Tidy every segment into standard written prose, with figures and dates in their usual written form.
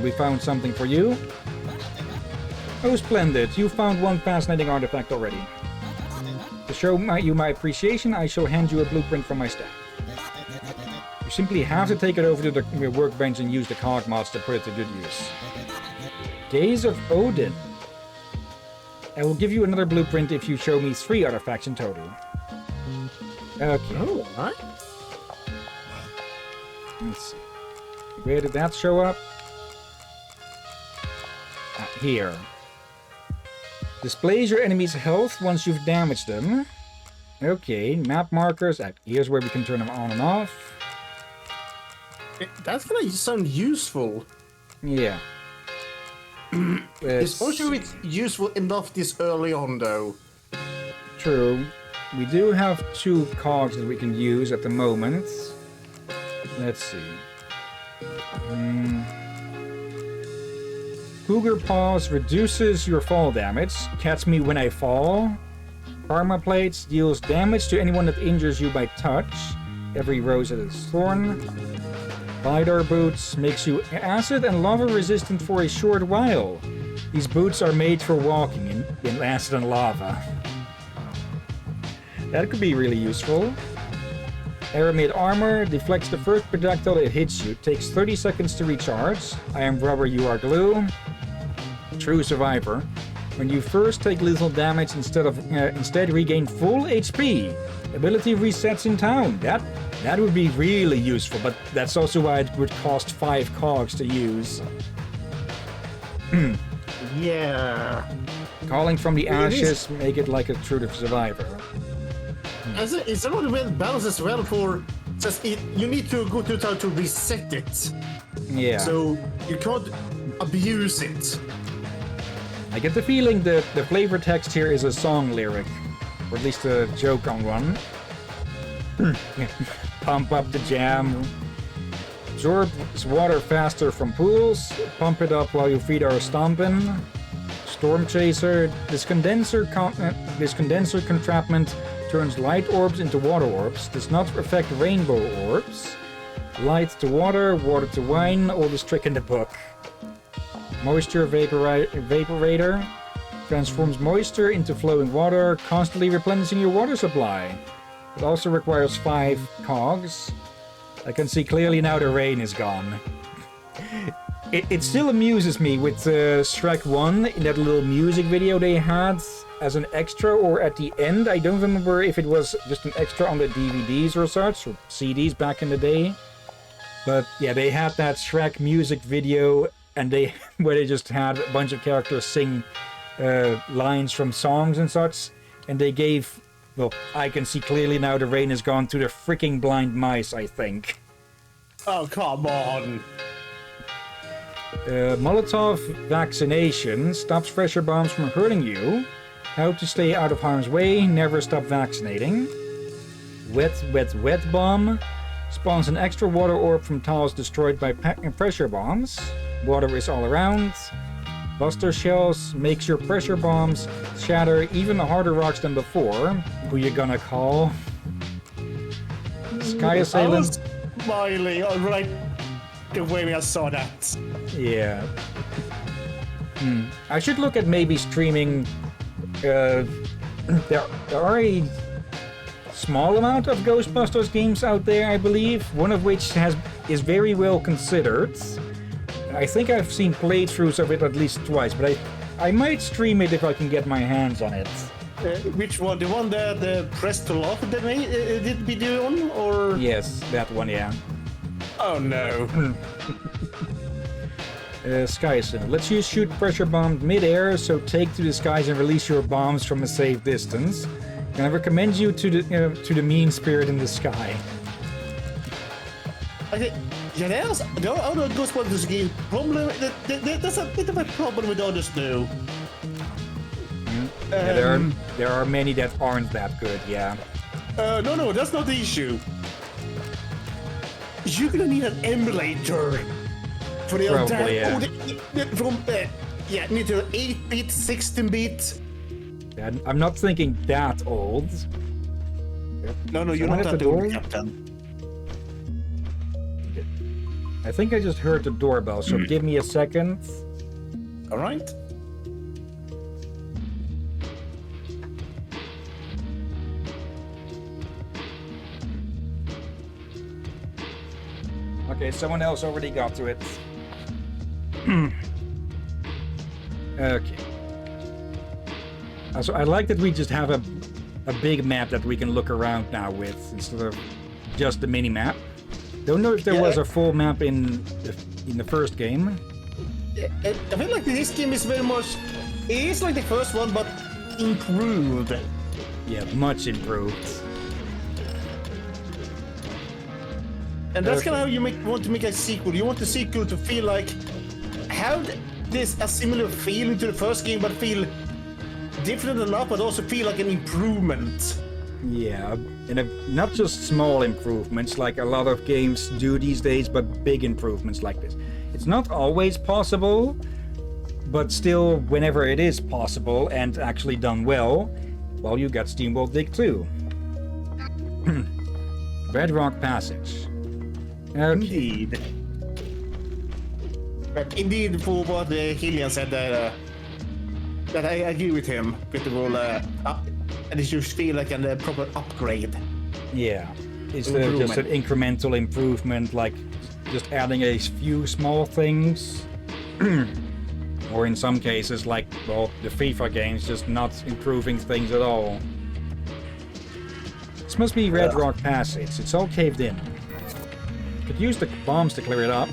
we found something for you. Oh, splendid. You found one fascinating artifact already. To show you my appreciation, I shall hand you a blueprint from my staff. You simply have to take it over to the workbench and use the cog mods to put it to good use. Gaze of Odin. I will give you another blueprint if you show me 3 artifacts in total. Okay. Oh, what? Let's see. Where did that show up? Here. Displays your enemy's health once you've damaged them. Okay, map markers. Here's where we can turn them on and off. That's gonna sound useful. Yeah. It's also useful enough this early on, though. True. We do have 2 cogs that we can use at the moment. Let's see. Cougar Paws reduces your fall damage. Catch me when I fall. Karma Plates deals damage to anyone that injures you by touch. Every rose has its thorn. Lidar Boots makes you acid and lava resistant for a short while. These boots are made for walking in acid and lava. That could be really useful. Aramid Armor deflects the first projectile that hits you. Takes 30 seconds to recharge. I am rubber, you are glue. True survivor. When you first take lethal damage, instead regain full HP. Ability resets in town. That would be really useful, but that's also why it would cost 5 cogs to use. Yeah. Calling from the ashes, make it like a true survivor. It's a really well balanced as well for... You need to go to town to reset it. Yeah. So you can't abuse it. I get the feeling that the flavor text here is a song lyric. Or at least a joke on one. Pump up the jam. Absorbs water faster from pools. Pump it up while your feet are stomping. Storm Chaser. This condenser contrapment turns light orbs into water orbs. Does not affect rainbow orbs. Light to water, water to wine. Oldest trick in the book. Moisture Vaporator. Transforms moisture into flowing water, constantly replenishing your water supply. It also requires 5 cogs. I can see clearly now the rain is gone. It still amuses me with Shrek 1 in that little music video they had as an extra or at the end. I don't remember if it was just an extra on the DVDs or such, or CDs back in the day. But yeah, they had that Shrek music video and where they just had a bunch of characters sing lines from songs and such. And they gave... Well, I can see clearly now the rain is gone to the freaking blind mice, I think. Oh, come on. Molotov vaccination stops pressure bombs from hurting you. How to stay out of harm's way, never stop vaccinating. Wet bomb spawns an extra water orb from tiles destroyed by pressure bombs. Water is all around. Buster Shells makes your pressure bombs shatter even harder rocks than before. Who you gonna call? Sky Assailant. I was smiling right away when I saw that. Yeah. I should look at maybe streaming. There are a small amount of Ghostbusters games out there, I believe. One of which is very well considered. I think I've seen playthroughs of it at least twice, but I might stream it if I can get my hands on it. Which one? The one that Press to Laugh did video on, or? Yes, that one, yeah. Oh no. Sky Center. Lets you shoot pressure bombs mid-air, so take to the skies and release your bombs from a safe distance. And I recommend you to the mean spirit in the sky. Okay. Yeah, there's other Ghostbusters game. That's a bit of a problem with others, though. Yeah, there are many that aren't that good. Yeah. No, that's not the issue. You're gonna need an emulator for the Probably, yeah. Need to 8-bit, 16-bit. Yeah, I'm not thinking that old. No, you're not that old, Captain. I think I just heard the doorbell, so give me a second. All right. Okay, someone else already got to it. Okay. So I like that we just have a big map that we can look around now with instead of just the mini map. Don't know if there was a full map in the first game. I feel like this game is very much. It is like the first one, but improved. Yeah, much improved. And that's kind of how you want to make a sequel. You want the sequel to feel like have this a similar feeling to the first game, but feel different enough, but also feel like an improvement. Yeah, and not just small improvements like a lot of games do these days, but big improvements like this. It's not always possible, but still, whenever it is possible and actually done well, well, you got SteamWorld Dig 2. Bedrock Passage. Okay. Indeed. But indeed, for what Hillian said, that I agree with him with the whole and it should feel like a proper upgrade. Yeah, it's just an incremental improvement, like just adding a few small things. Or in some cases, like, well, the FIFA games, just not improving things at all. This must be Red Rock Passage. It's all caved in. Could use the bombs to clear it up.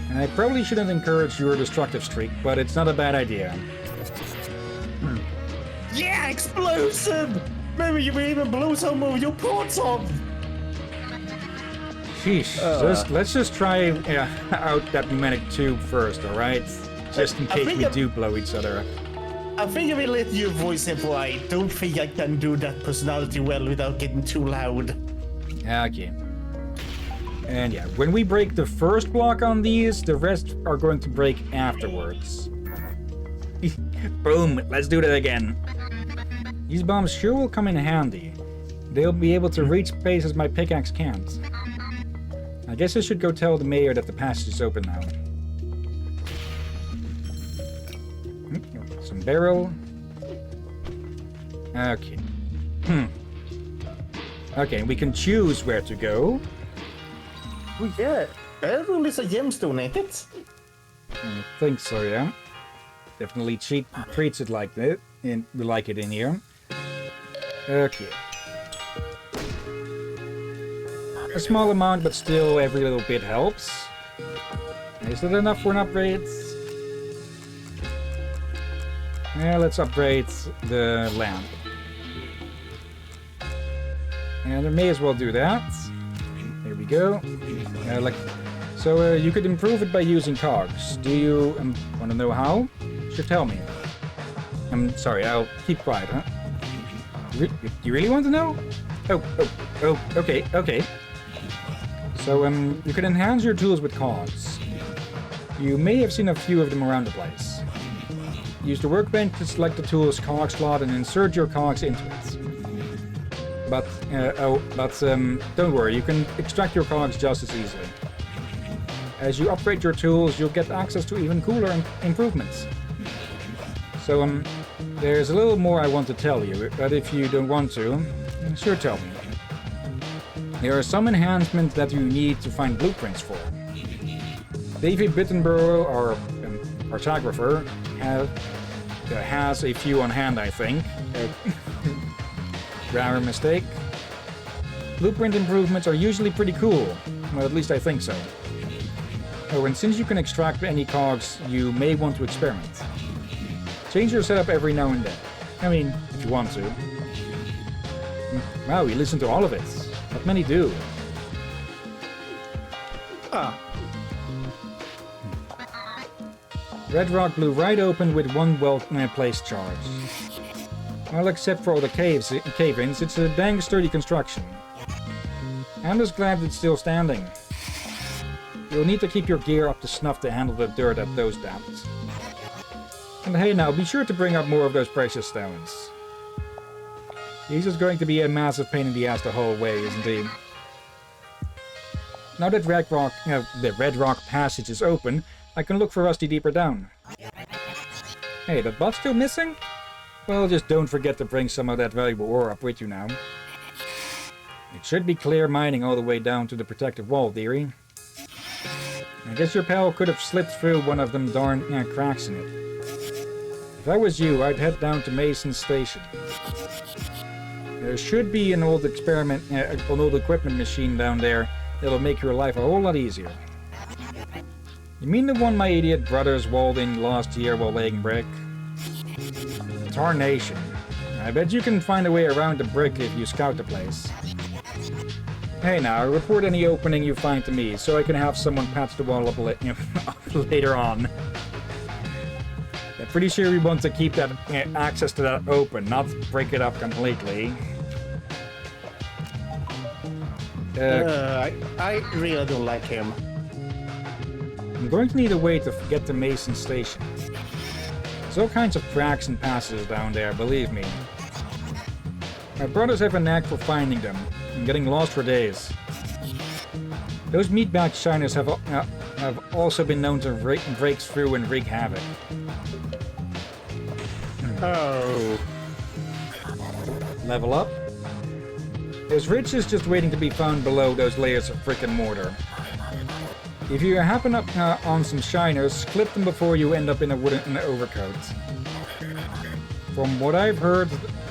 And I probably shouldn't encourage your destructive streak, but it's not a bad idea. Yeah, explosive! Maybe you will even blow some of your ports off! Sheesh. Let's just try out that pneumatic tube first, alright? Just in case we do blow each other up. I think I will let you voice him, for I don't think I can do that personality well without getting too loud. Okay. And yeah, when we break the first block on these, the rest are going to break afterwards. Boom, let's do that again. These bombs sure will come in handy. They'll be able to reach places my pickaxe can't. I guess I should go tell the mayor that the passage is open now. Some barrel. Okay. Okay, we can choose where to go. Oh yeah, barrel is a gemstone, ain't it? I think so, yeah. Definitely treats it like that, and we like it in here. Okay. A small amount, but still every little bit helps. Is that enough for an upgrade? Yeah, let's upgrade the lamp. And I may as well do that. There we go. So you could improve it by using cogs. Do you want to know how? Sure, tell me. I'm sorry, I'll keep quiet, huh? You really want to know? Oh, okay. So, you can enhance your tools with cogs. You may have seen a few of them around the place. Use the workbench to select the tool's cog slot and insert your cogs into it. But don't worry, you can extract your cogs just as easily. As you upgrade your tools, you'll get access to even cooler improvements. So, there's a little more I want to tell you, but if you don't want to, sure tell me. There are some enhancements that you need to find blueprints for. David Bittenborough, our cartographer, has a few on hand, I think. Grammar mistake. Blueprint improvements are usually pretty cool. Well, at least I think so. Oh, and since you can extract any cogs, you may want to experiment. Change your setup every now and then. I mean, if you want to. Wow, you listen to all of it. Not many do. Red Rock blew right open with one well-placed charge. Well, except for all the cave-ins, it's a dang sturdy construction. I'm just glad it's still standing. You'll need to keep your gear up to snuff to handle the dirt at those depths. And hey now, be sure to bring up more of those precious stones. He's just going to be a massive pain in the ass the whole way, isn't he? now that the Red Rock passage is open, I can look for Rusty deeper down. Hey, that bot's still missing? Well, just don't forget to bring some of that valuable ore up with you now. It should be clear mining all the way down to the protective wall, dearie. I guess your pal could have slipped through one of them darn cracks in it. If I was you, I'd head down to Mason's station. There should be an old equipment machine down there that'll make your life a whole lot easier. You mean the one my idiot brothers walled in last year while laying brick? Tarnation. I bet you can find a way around the brick if you scout the place. Hey now, report any opening you find to me, so I can have someone patch the wall up later on. I'm pretty sure we want to keep that access to that open, not break it up completely. I really don't like him. I'm going to need a way to get to Mason Station. There's all kinds of cracks and passages down there, believe me. My brothers have a knack for finding them, and getting lost for days. Those meatbag shiners have also been known to break through and wreak havoc. Oh. Level up. There's riches just waiting to be found below those layers of frickin' mortar. If you happen up on some shiners, clip them before you end up in a wooden overcoat. From what I've heard,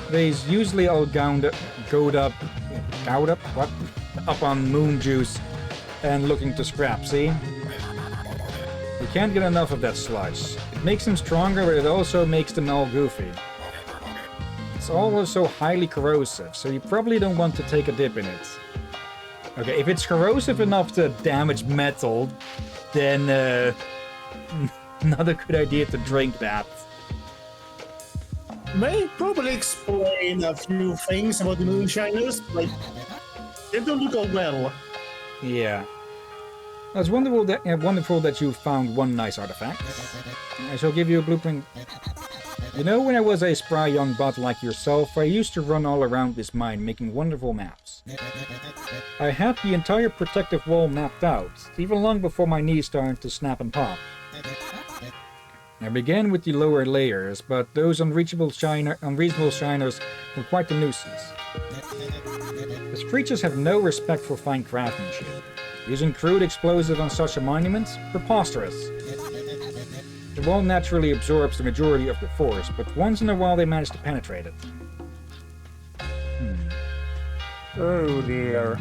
they's usually all gowned up on moon juice and looking to scrap, see? You can't get enough of that sludge. It makes them stronger, but it also makes them all goofy. It's also highly corrosive, so you probably don't want to take a dip in it. Okay, if it's corrosive enough to damage metal, then not a good idea to drink that. May probably explain a few things about the moonshiners, like they don't look all well. Yeah. Well, it's wonderful that you found one nice artifact. I shall give you a blueprint. You know, when I was a spry young bot like yourself, I used to run all around this mine making wonderful maps. I had the entire protective wall mapped out, even long before my knees started to snap and pop. I began with the lower layers, but those unreasonable shiners were quite the nuisance. As creatures have no respect for fine craftsmanship. Using crude explosives on such a monument? Preposterous. The wall naturally absorbs the majority of the force, but once in a while they manage to penetrate it. Oh dear.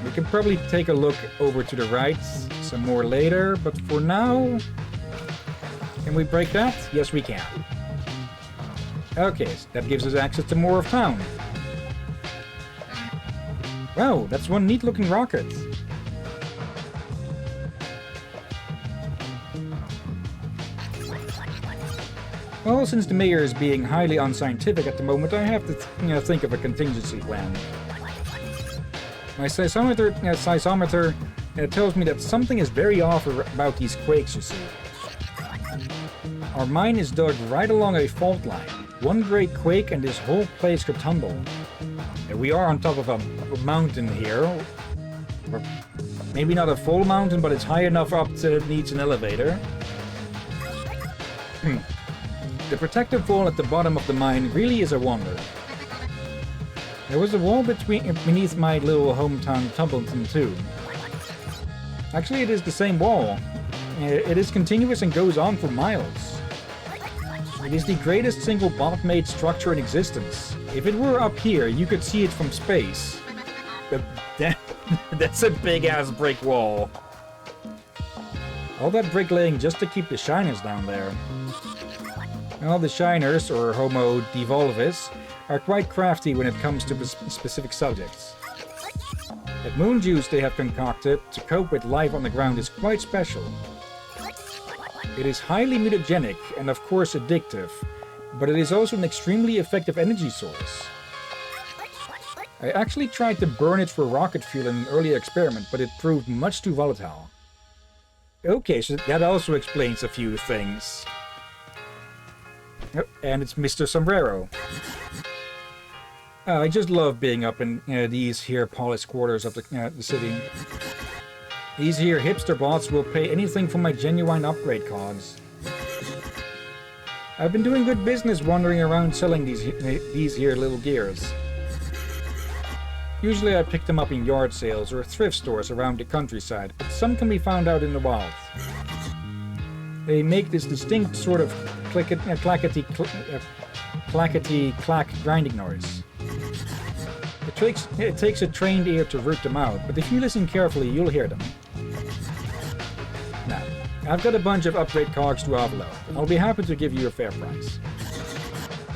We can probably take a look over to the right some more later, but for now... Can we break that? Yes, we can. Okay, so that gives us access to more of town. Wow, that's one neat-looking rocket. Well, since the mayor is being highly unscientific at the moment, I have to think of a contingency plan. My seismometer tells me that something is very off about these quakes, you see. Our mine is dug right along a fault line. One great quake and this whole place could tumble. We are on top of a mountain here. Or maybe not a full mountain, but it's high enough up to it needs an elevator. The protective wall at the bottom of the mine really is a wonder. There was a wall beneath my little hometown Tumbleton too. Actually, it is the same wall. It is continuous and goes on for miles. It is the greatest single bot-made structure in existence. If it were up here, you could see it from space. But that's a big-ass brick wall. All that bricklaying just to keep the shiners down there. Well, the shiners, or Homo devolvis, are quite crafty when it comes to specific subjects. That moon juice they have concocted to cope with life on the ground is quite special. It is highly mutagenic and of course addictive, but it is also an extremely effective energy source. I actually tried to burn it for rocket fuel in an earlier experiment, but it proved much too volatile. Okay, so that also explains a few things. And it's Mr. Sombrero. I just love being up in these here polished quarters of the city. These here hipster bots will pay anything for my genuine upgrade cogs. I've been doing good business wandering around selling these here little gears. Usually I pick them up in yard sales or thrift stores around the countryside, but some can be found out in the wild. They make this distinct sort of clackety-clack grinding noise. It takes a trained ear to root them out, but if you listen carefully, you'll hear them. Now, I've got a bunch of upgrade cogs to offload. I'll be happy to give you a fair price.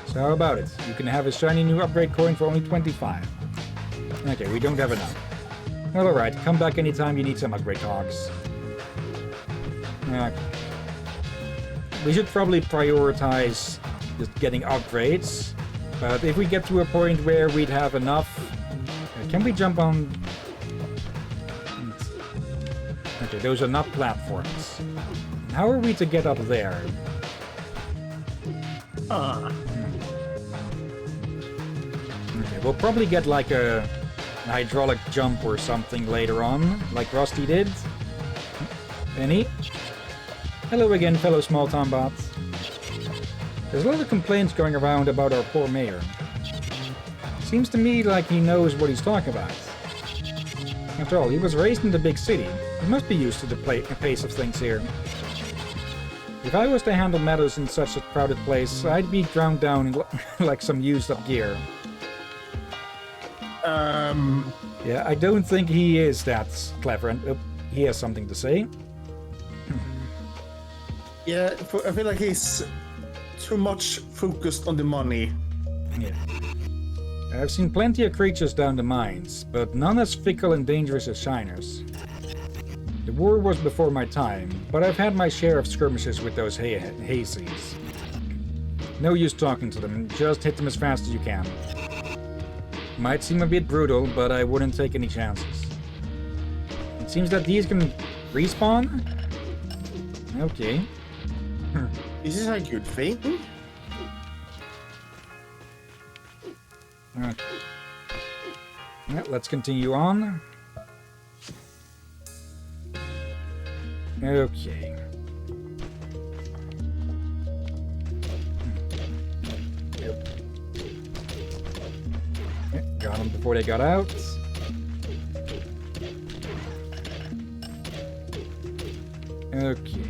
So how about it? You can have a shiny new upgrade coin for only 25. Okay, we don't have enough. Well, alright, come back anytime you need some upgrade cogs. We should probably prioritize just getting upgrades. But if we get to a point where we'd have enough... can we jump on... Okay, those are not platforms. How are we to get up there? Okay, we'll probably get like a hydraulic jump or something later on, like Rusty did. Penny? Hello again, fellow small-town bots. There's a lot of complaints going around about our poor mayor. Seems to me like he knows what he's talking about. After all, he was raised in the big city. He must be used to the pace of things here. If I was to handle matters in such a crowded place, I'd be ground down in like some used-up gear. Yeah, I don't think he is that clever, and he has something to say. Yeah, I feel like he's too much focused on the money. Yeah. I've seen plenty of creatures down the mines, but none as fickle and dangerous as shiners. The war was before my time, but I've had my share of skirmishes with those hazies. No use talking to them, just hit them as fast as you can. Might seem a bit brutal, but I wouldn't take any chances. It seems that these can respawn? Okay. Is this a good thing? Okay. Yeah, let's continue on. Okay. Yep. Yeah, got them before they got out. Okay.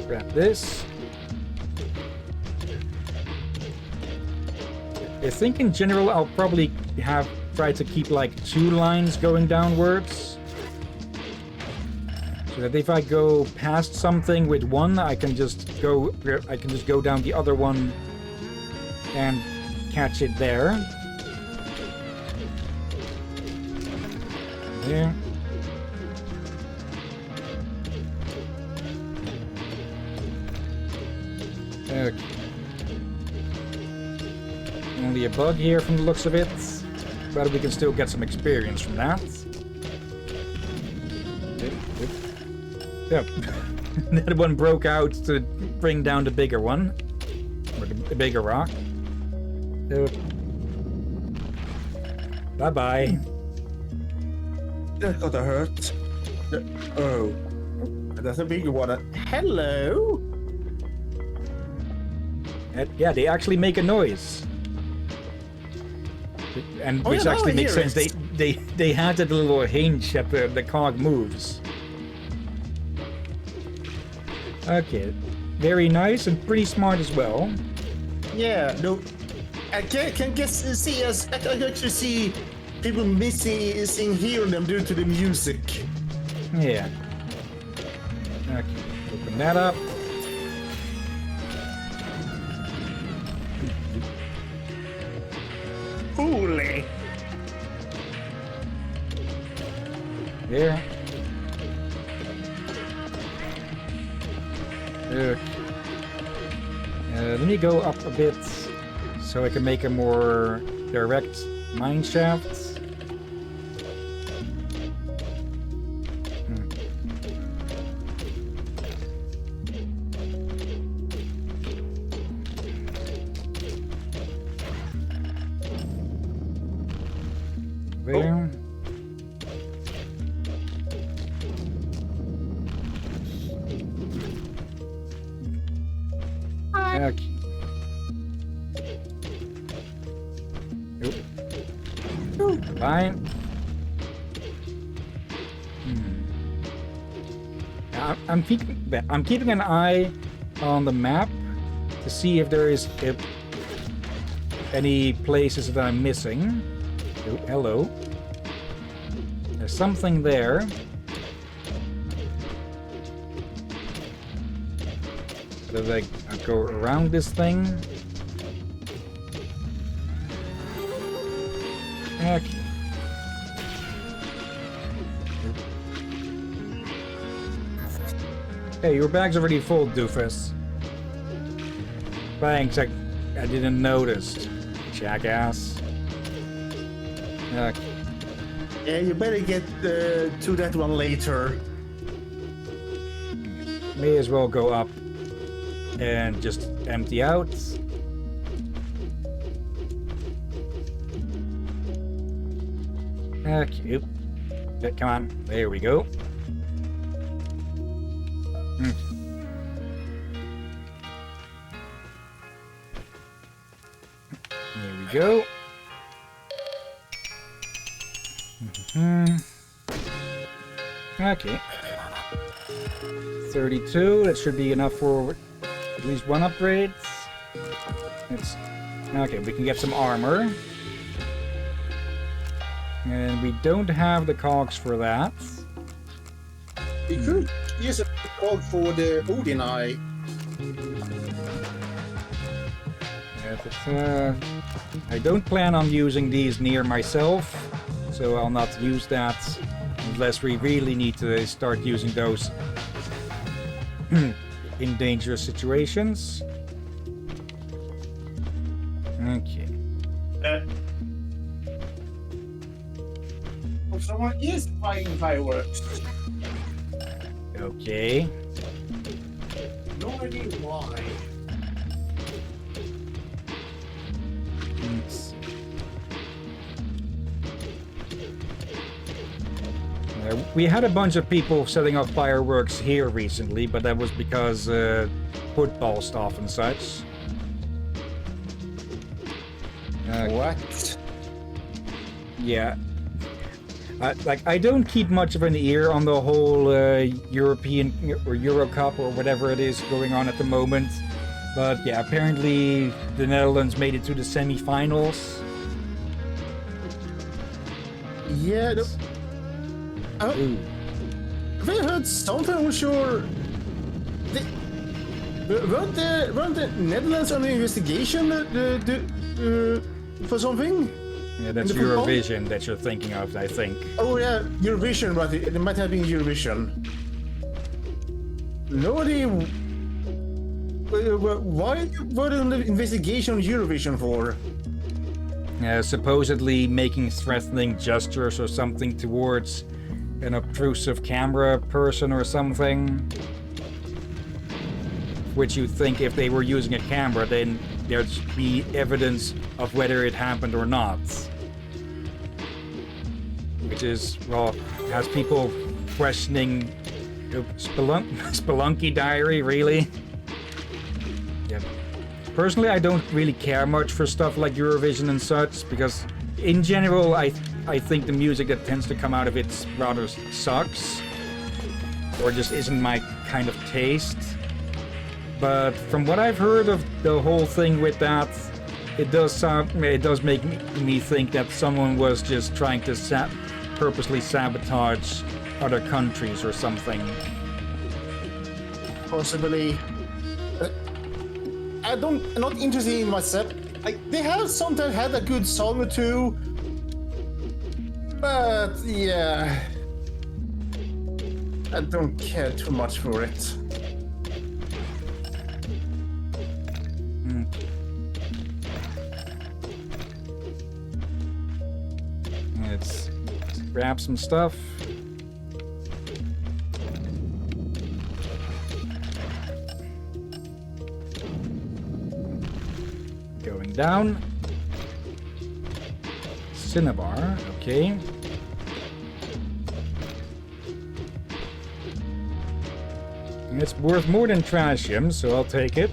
Grab this. I think in general I'll probably try to keep like 2 lines going downwards. So that if I go past something with one, I can just go down the other one and catch it there. There. Okay. Only a bug here from the looks of it, but we can still get some experience from that. Yep. That one broke out to bring down the bigger one, or the bigger rock. Bye-bye. That got a hurt. Oh. That's a bigger one. Hello? Yeah, they actually make a noise. And which actually makes sense. They had that little hinge that the cog moves. Okay. Very nice and pretty smart as well. Yeah, no. I can actually see people missing hearing them due to the music. Yeah. Okay. Open that up. Holy. There. Let me go up a bit so I can make a more direct mine shaft. there. Okay. Oop. Fine. I'm keeping an eye on the map to see if there is any places that I'm missing. Oh, hello. There's something there. Did I go around this thing? Okay. Hey, your bag's already full, doofus. Thanks, I didn't notice. Jackass. Okay. Yeah, you better get to that one later. May as well go up and just empty out. Okay. Come on. There we go. There we go. Okay. 32. That should be enough for at least one upgrade. Okay, we can get some armor. And we don't have the cogs for that. We could use a cog for the Odin Eye. Yeah, I don't plan on using these near myself, so I'll not use that unless we really need to start using those in dangerous situations. Okay. Someone is fighting fireworks. Okay. No idea why. Let's see. We had a bunch of people setting off fireworks here recently, but that was because football stuff and such. What? Yeah. I don't keep much of an ear on the whole European or Euro Cup or whatever it is going on at the moment. But yeah, apparently the Netherlands made it to the semi-finals. Yeah. Have I heard something? I'm sure. Weren't the Netherlands under investigation for something? Yeah, that's Eurovision that you're thinking of, I think. Oh yeah, Eurovision, but it might have been Eurovision. Nobody. Why were they under investigation on Eurovision for? Supposedly making threatening gestures or something towards an obtrusive camera person or something. Which you think if they were using a camera, then there'd be evidence of whether it happened or not. Which is, well, has people questioning Spelunky Diary, really? Yeah. Personally, I don't really care much for stuff like Eurovision and such, because in general, I think the music that tends to come out of it rather sucks, or just isn't my kind of taste. But from what I've heard of the whole thing with that, it does make me think that someone was just trying to purposely sabotage other countries or something. Possibly. I'm not interested in myself. They have sometimes had a good song or two, but yeah, I don't care too much for it. Let's grab some stuff. Going down. Cinnabar, Okay. It's worth more than trashium, so I'll take it.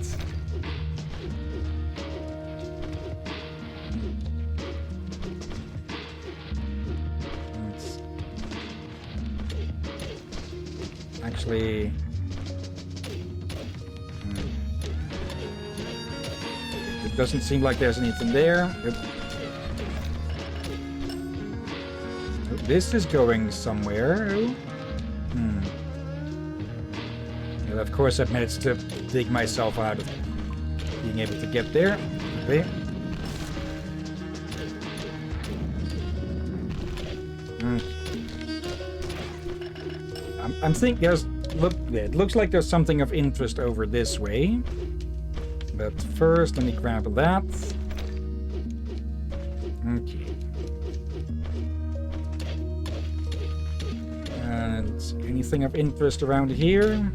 Actually... It doesn't seem like there's anything there. This is going somewhere. And of course I've managed to dig myself out of being able to get there. Okay. I'm thinking there's... Look, it looks like there's something of interest over this way. But first, let me grab that. Okay. And anything of interest around here?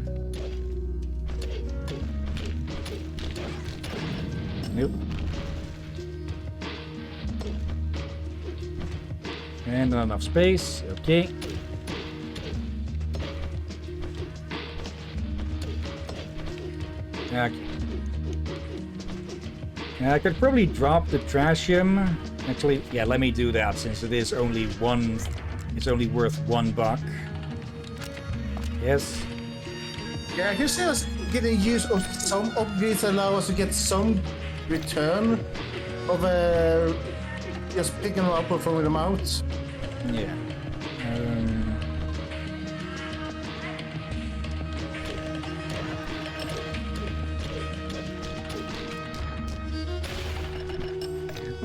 Nope. And not enough space. Okay. Okay. I could probably drop the trashium. Actually, yeah, let me do that since it is only one. It's only worth $1. Yes. Yeah, I can see us getting use of some upgrades allow us to get some return of just picking them up or throwing them out. Yeah.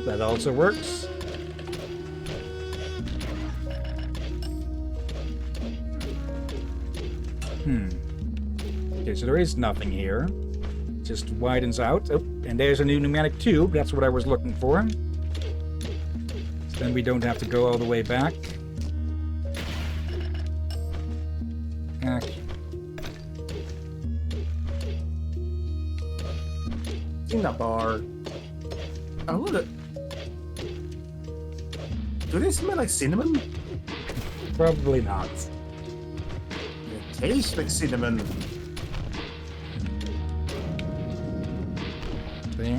That also works. Okay, so there is nothing here. It just widens out. Oh, and there's a new pneumatic tube. That's what I was looking for. So then we don't have to go all the way back. Okay. Cinnabar. I would. Do they smell like cinnamon? Probably not. It tastes like cinnamon. See?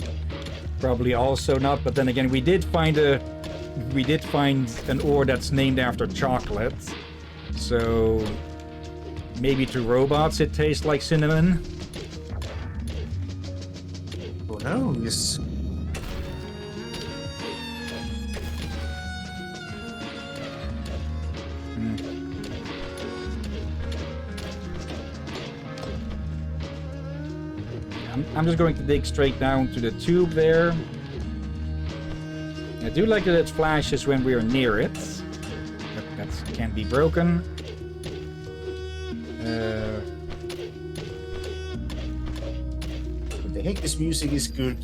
Probably also not, but then again, we did find an ore that's named after chocolate. So maybe to robots it tastes like cinnamon. Who knows? I'm just going to dig straight down to the tube there. I do like that it flashes when we are near it. That can't be broken. What the heck, this music is good.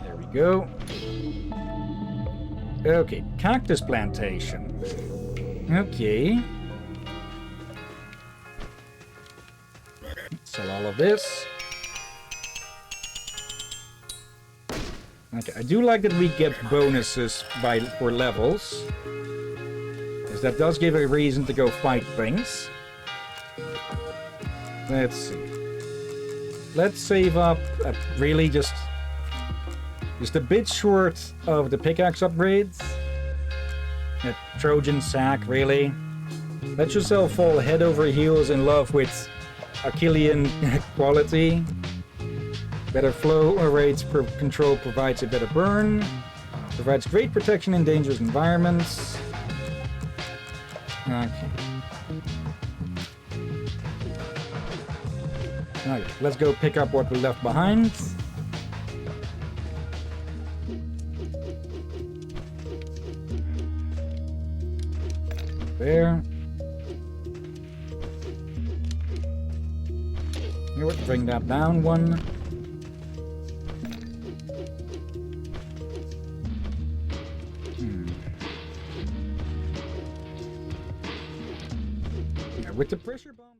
There we go. Okay, cactus plantation. Okay. Sell all of this. Okay, I do like that we get bonuses for levels. Because that does give a reason to go fight things. Let's see. Let's save up really just a bit short of the pickaxe upgrades. A Trojan sack, really. Let yourself fall head over heels in love with Achillean quality. Better flow rates per control provides a better burn. Provides great protection in dangerous environments. Okay. Okay, let's go pick up what we left behind. There. You know what? Bring that down one. Yeah, with the pressure bomb.